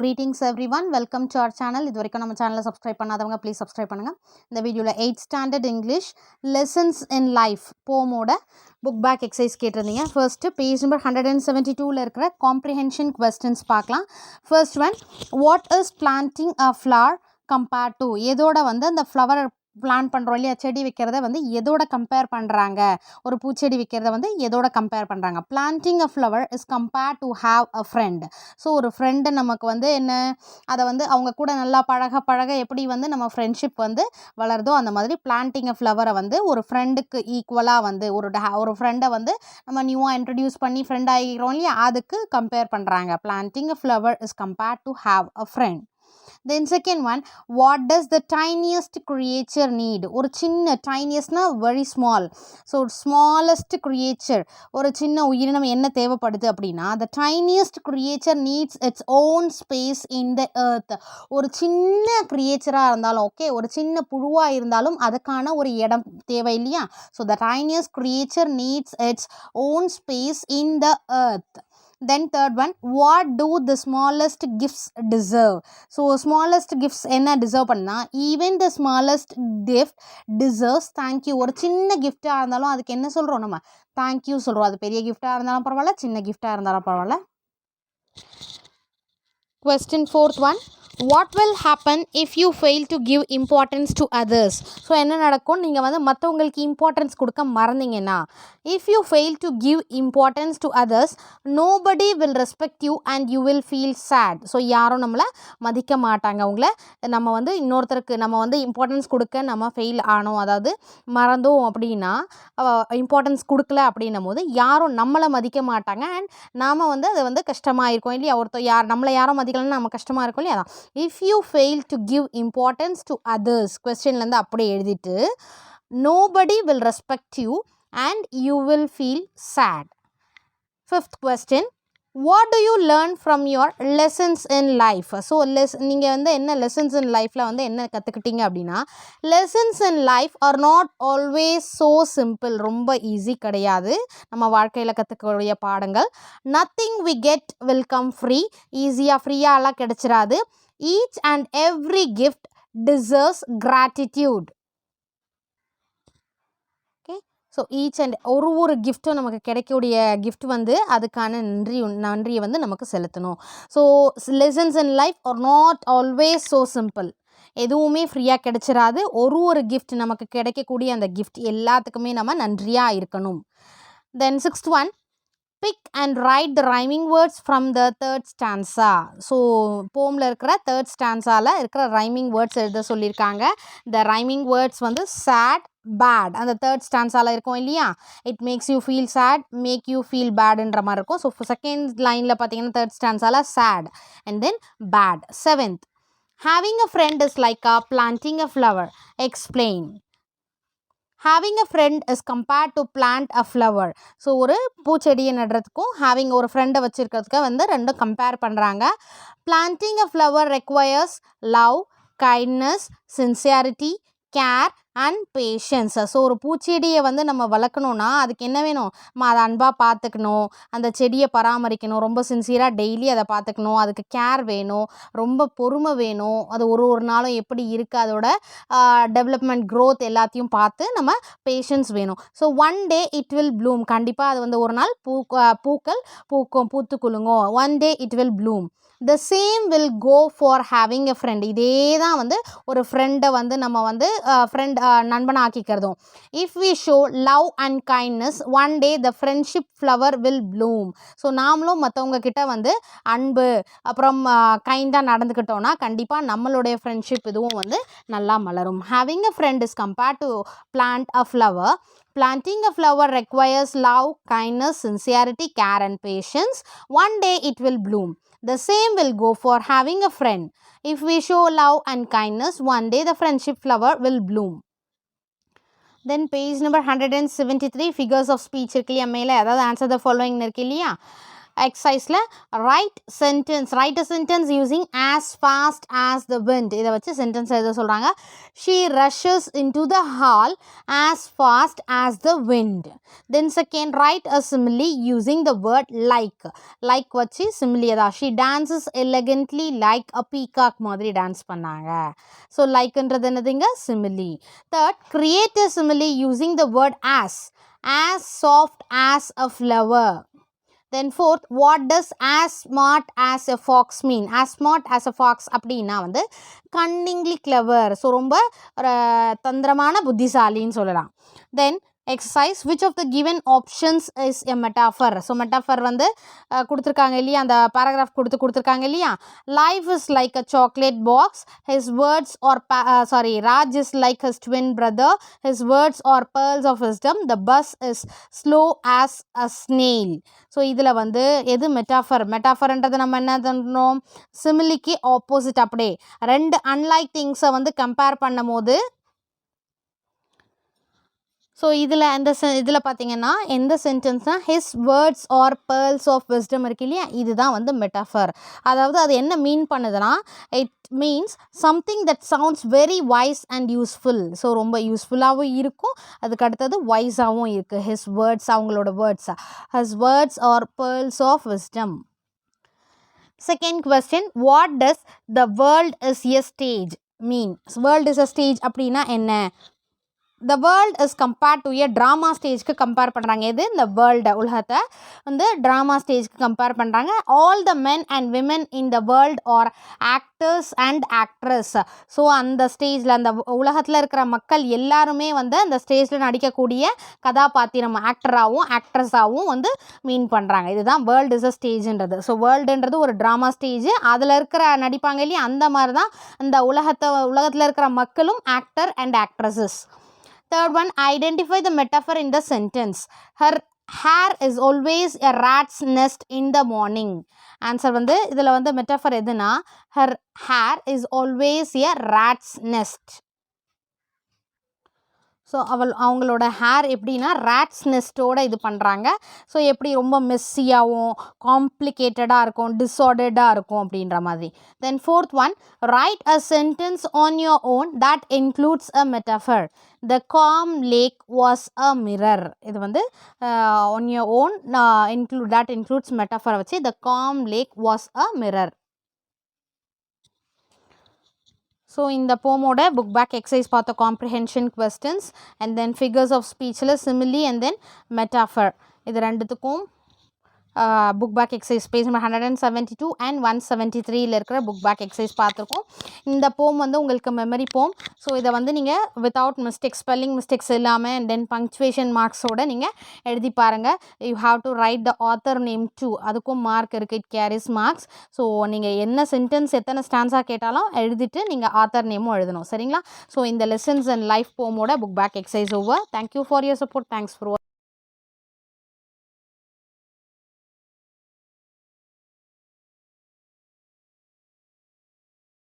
greetings everyone, welcome to our channel. இது வரைக்கும் நம்ம சேனலை சப்ஸ்கிரைப் பண்ணாதவங்க ப்ளீஸ் சப்ஸ்கிரைப் பண்ணுங்கள். இந்த வீடியோவில் 8th standard English lessons in life போமோட புக் பேக் எக்ஸசைஸ் கேட்டிருந்தீங்க. ஃபர்ஸ்ட்டு பேஜ் நம்பர் 172 இருக்கிற காம்ப்ரிஹென்ஷன் கொஸ்டின்ஸ் பார்க்கலாம். First one, what is planting a flower compared to, எதோட வந்து அந்த ஃப்ளவர் பிளான் பண்ணுறோம் இல்லையா, செடி வைக்கிறத வந்து எதோட கம்பேர் பண்ணுறாங்க, ஒரு பூச்செடி வைக்கிறத வந்து எதோட கம்பேர் பண்ணுறாங்க. Planting a flower is compared to have a friend. So ஒரு ஃப்ரெண்டு நமக்கு வந்து என்ன, அதை வந்து அவங்க கூட நல்லா பழக எப்படி வந்து நம்ம ஃப்ரெண்ட்ஷிப் வந்து வளருதோ அந்த மாதிரி பிளான்டிங் அ ஃப்ளவரை வந்து ஒரு ஃப்ரெண்டுக்கு ஈக்குவலாக வந்து ஒரு ஃப்ரெண்டை வந்து நம்ம நியூவாக இன்ட்ரடியூஸ் பண்ணி ஃப்ரெண்ட் ஆகிக்கிறோம் இல்லையா, அதுக்கு கம்பேர் பண்ணுறாங்க. Planting a flower is compared to have a friend. Then second one, what does the tiniest creature need? ஒரு சின்ன, tiniestனா very small, so smallest creature, ஒரு சின்ன உயிரினம் என்ன தேவைப்படுது அப்படின்னா, the tiniest creature needs its own space in the earth. ஒரு சின்ன creatureஆ இருந்தாலும் ஓகே, ஒரு சின்ன புழுவா இருந்தாலும் அதுக்கான ஒரு இடம் தேவை இல்லையா. so the tiniest creature needs its own space in the earth. Then third one, what do the smallest gifts deserve? So smallest gifts என்ன deserve பண்ணா, even the smallest gift deserves thank you. ஒரு சின்ன gift-ஆ இருந்தாலும் அதுக்கு என்ன சொல்கிறோம், நம்ம thank you சொல்கிறோம். அது பெரிய gift-ஆ இருந்தாலும் பரவாயில்ல, சின்ன gift-ஆ இருந்தாலும் பரவாயில்ல. Question fourth one, what will happen if you fail to give importance to others? So என்ன நடக்கும், நீங்கள் வந்து மற்றவங்களுக்கு இம்பார்ட்டன்ஸ் கொடுக்க மறந்தீங்கன்னா, if you fail to give importance to others, nobody will respect you and you will feel sad. So யாரும் நம்மளை மதிக்க மாட்டாங்க. உங்களை நம்ம வந்து இன்னொருத்தருக்கு நம்ம வந்து இம்பார்ட்டன்ஸ் கொடுக்க நம்ம ஃபெயில் ஆனோம், அதாவது மறந்தோம் அப்படின்னா, இம்பார்ட்டன்ஸ் கொடுக்கல அப்படின்னும் போது யாரும் நம்மளை மதிக்க மாட்டாங்க. அண்ட் நாம் வந்து அதை வந்து கஷ்டமாக இருக்கும் இல்லையா, நம்மளை யாரும் மதிக்கலன்னு நம்ம கஷ்டமாக இருக்கும் இல்லையா. If you fail to give importance to others, கொஸ்டின்லேருந்து அப்படியே எழுதிட்டு, nobody will respect you and you will feel sad. Fifth question, what do you learn from your lessons in life? So நீங்கள் வந்து என்ன lessons in lifeல வந்து என்ன கற்றுக்கிட்டீங்க அப்படின்னா, lessons in life are not always so simple. ரொம்ப easy கிடையாது நம்ம வாழ்க்கையில் கற்றுக்கக்கூடிய பாடங்கள். nothing we get will come free. ஈஸியாக ஃப்ரீயாலாம் கிடைச்சிடாது. each and every gift deserves gratitude. So each and ஒரு கிஃப்ட்டும் நமக்கு கிடைக்கக்கூடிய கிஃப்ட் வந்து அதுக்கான நன்றியை வந்து நமக்கு செலுத்தணும். So lessons in life are not always so simple. எதுவுமே ஃப்ரீயாக கிடைச்சிடாது. ஒரு கிஃப்ட் நமக்கு கிடைக்கக்கூடிய அந்த கிஃப்ட் எல்லாத்துக்குமே நம்ம நன்றியாக இருக்கணும். Then sixth one, pick and write the rhyming words from the third stanza. So போமில் இருக்கிற தேர்ட் ஸ்டான்ஸாவில் இருக்கிற ரைமிங் வேர்ட்ஸ் எழுத சொல்லியிருக்காங்க. த ரைமிங் வேர்ட்ஸ் வந்து சேட், பேட், அந்த தேர்ட் ஸ்டான்ஸால் இருக்கும் இல்லையா. It makes you feel sad, make you feel பேடுன்ற மாதிரி இருக்கும். ஸோ செகண்ட் லைனில் பார்த்தீங்கன்னா தேர்ட் ஸ்டான்ஸால் sad and then bad. Seventh, having a friend is like a planting a flower. Explain. Having a friend is compared to plant a flower. So ஒரு பூச்செடியை நடுறதுக்கும் having ஒரு ஃப்ரெண்டை வச்சுருக்கிறதுக்கு வந்து ரெண்டும் கம்பேர் பண்ணுறாங்க. Planting a flower requires love, kindness, sincerity, care and patience. So ஒரு பூச்செடியை வந்து நம்ம வளர்க்கணுன்னா அதுக்கு என்ன வேணும், நம்ம அதை அன்பாக பார்த்துக்கணும், அந்த செடியை பராமரிக்கணும், ரொம்ப சின்சியராக டெய்லி அதை பார்த்துக்கணும், அதுக்கு கேர் வேணும், ரொம்ப பொறுமை வேணும், அது ஒரு நாளும் எப்படி இருக்குது அதோட டெவலப்மெண்ட் க்ரோத் எல்லாத்தையும் பார்த்து நம்ம பேஷன்ஸ் வேணும். So one day it will Bloom, கண்டிப்பாக அது வந்து ஒரு நாள் பூத்து குலுங்கும். One day it will Bloom. the same will go for having a friend. இதே தான் வந்து ஒரு ஃப்ரெண்டை வந்து நம்ம வந்து நண்பனாக்கிக்கிறதும். if we show love and kindness, one day the friendship flower will bloom. So நாமளும் மற்றவங்க கிட்ட வந்து அன்பு அப்புறம் கைண்டாக நடந்துக்கிட்டோன்னா கண்டிப்பாக நம்மளுடைய ஃப்ரெண்ட்ஷிப் இதுவும் வந்து நல்லா மலரும். having a friend is compared to plant a flower. Planting a flower requires love, kindness, sincerity, care and patience. One day it will bloom. The same will go for having a friend. If we show love and kindness, one day the friendship flower will bloom. Then page number 173, figures of speech இருக்கு இல்லையா மேலே, அதாவது answer the following இருக்கு இல்லையா. எக்ஸசைஸில் right a sentence using as fast as the wind. இதை வச்சு sentence எழுத சொல்கிறாங்க. She rushes into the hall as fast as the wind. Then second, write a simile using the word like. Like வச்சு simile தான். She dances elegantly like a peacock மாதிரி dance பண்ணாங்க. So லைக்ன்றது என்னதுங்க? simile. Third, create a simile using the word as soft as a flower. Then fourth, what does as smart as a fox mean? As smart as a fox அப்படின்னா வந்து cunningly clever. So ரொம்ப தந்திரமான புத்திசாலின்னு சொல்லலாம். Then exercise, which of the given options is a metaphor? So metaphor வந்து கொடுத்துருக்காங்க இல்லையா, அந்த paragraph கொடுத்துருக்காங்க இல்லையா. Life is like a chocolate box. His words are Raj is like his twin brother. His words are pearls of wisdom. The bus is slow as a snail. So இதில் வந்து எது மெட்டாஃபர்ன்றது நம்ம என்ன பண்ணுறோம், சிமிலிக்கு ஆப்போசிட். அப்படியே ரெண்டு அன்லைக் திங்ஸை வந்து கம்பேர் பண்ணும் போது, ஸோ இதில் பார்த்தீங்கன்னா எந்த சென்டென்ஸ்னால் his words are pearls of wisdom இருக்கு இல்லையா, இதுதான் வந்து மெட்டாஃபர். அதாவது அது என்ன மீன் பண்ணுதுன்னா, it means something that sounds very wise and useful. So ரொம்ப யூஸ்ஃபுல்லாகவும் இருக்கும், அதுக்கு அடுத்தது வைஸாகவும் இருக்குது. his words, அவங்களோட words, his words are pearls of wisdom. Second question, what does the world is a stage mean? world is a stage அப்படின்னா என்ன? The world is compared to a drama stage-க்கு கம்பேர் பண்ணுறாங்க. இது இந்த world, உலகத்தை வந்து drama ஸ்டேஜ்க்கு compare பண்ணுறாங்க. All the men and women in the world are actors and actress. So அந்த ஸ்டேஜில், அந்த உலகத்தில் இருக்கிற மக்கள் எல்லாருமே வந்து அந்த ஸ்டேஜில் நடிக்கக்கூடிய கதாபாத்திரம், ஆக்டராகவும் ஆக்ட்ரஸாகவும் வந்து மீன் பண்ணுறாங்க. இதுதான் வேர்ல்டு இஸ் அ ஸ்டேஜ்ன்றது. ஸோ வேர்ல்டுன்றது ஒரு ட்ராமா ஸ்டேஜ், அதில் இருக்கிற நடிப்பாங்க இல்லையா, அந்த மாதிரி தான் அந்த உலகத்தில் இருக்கிற மக்களும் actor and actresses. Third one, identify the metaphor in the sentence. Her hair is always a rat's nest in the morning. Answer வந்து இதில் வந்து மெட்டாஃபர் எதுனா, her hair is always a rat's nest. So அவங்களோட hair எப்படின்னா rates நெஸ்ட்டோடு இது பண்ணுறாங்க. So எப்படி ரொம்ப மெஸ்ஸியாகவும் காம்ப்ளிகேட்டடாக இருக்கும், டிஸார்டர்டாக இருக்கும் அப்படின்ற மாதிரி. Then fourth one, write a sentence on your own that includes a metaphor. The calm lake was a mirror. இது வந்து on your own that includes மெட்டாஃபரை வச்சு the calm lake was a mirror. So இந்த போமோட book back exercise பார்த்த comprehension questions and then figures of ஸ்பீச்சில் simile and then metaphor, இது ரெண்டுத்துக்கும் book back exercise page number 172 and 173 இருக்கிற book back exercise பார்த்துருக்கோம். இந்த போம் வந்து உங்களுக்கு மெமரி போம். ஸோ இதை வந்து நீங்கள் வித்தவுட் மிஸ்டேக்ஸ், ஸ்பெல்லிங் மிஸ்டேக்ஸ் இல்லாமல் அண்ட் தென் பங்க்சுவேஷன் மார்க்ஸோடு நீங்கள் எழுதி பாருங்கள். You have to write the author name too, அதுக்கும் மார்க் இருக்குது, இட் கேரிஸ் மார்க்ஸ். ஸோ நீங்கள் என்ன சென்டென்ஸ் எத்தனை ஸ்டான்ஸாக கேட்டாலும் எழுதிட்டு நீங்கள் ஆத்தர் நேமும் எழுதணும், சரிங்களா? ஸோ இந்த லெசன்ஸ் அண்ட் லைஃப் போமோட book back exercise over. Thank you for your support. Thanks for